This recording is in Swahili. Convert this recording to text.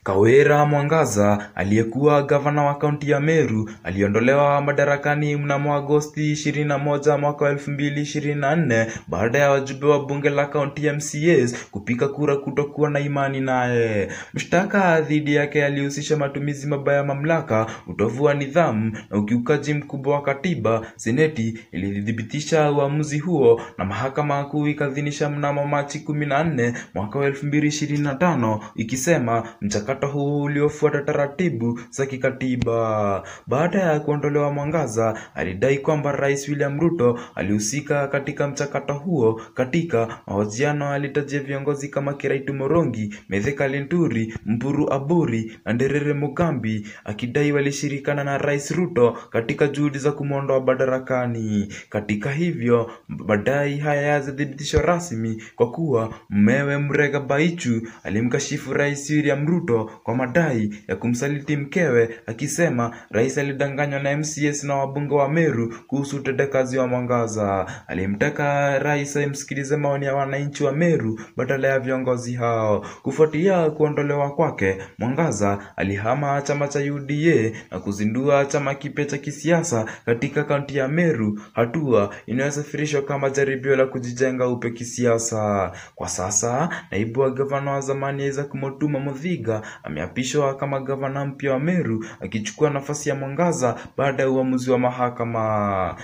Kawira Mwangaza, aliyekuwa gavana wa kaunti ya Meru, aliondolewa madarakani mnamo Agosti 21 mwaka 2024 baada ya wajumbe wa bunge la kaunti MCAs kupiga kura kutokuwa na imani naye. Mshtaka dhidi yake alihusisha matumizi mabaya ya mamlaka, utovu wa nidhamu na ukiukaji mkubwa wa katiba. Seneti ilithibitisha uamuzi huo na mahakama kuu ikadhinisha mnamo Machi 14 mwaka 2025 ikisema mchakato huu uliofuata taratibu za kikatiba. Baada ya kuondolewa Mwangaza, alidai kwamba Rais William Ruto alihusika katika mchakato huo. Katika mahojiano alitajia viongozi kama Kiraitu Morongi, Mithika Linturi, Mburu Aburi na Nderere Mugambi, akidai walishirikana na Rais Ruto katika juhudi za kumuondoa madarakani. Katika hivyo, madai haya yazidhibitishwa rasmi kwa kuwa mmewe Murega Baichu alimkashifu Rais William Ruto kwa madai ya kumsaliti mkewe, akisema rais alidanganywa na MCAs na wabunge wa Meru kuhusu utendakazi wa Mwangaza. Alimtaka rais amsikilize maoni ya wananchi wa Meru badala ya viongozi hao. Kufuatia kuondolewa kwake, Mwangaza alihama chama cha UDA na kuzindua chama kipya cha kisiasa katika kaunti ya Meru, hatua inayosafirishwa kama jaribio la kujijenga upya kisiasa. Kwa sasa, naibu wa gavana wa zamani Isaac Mutuma Muthiga ameapishwa kama gavana mpya wa Meru, akichukua nafasi ya Mwangaza baada ya uamuzi wa mahakama.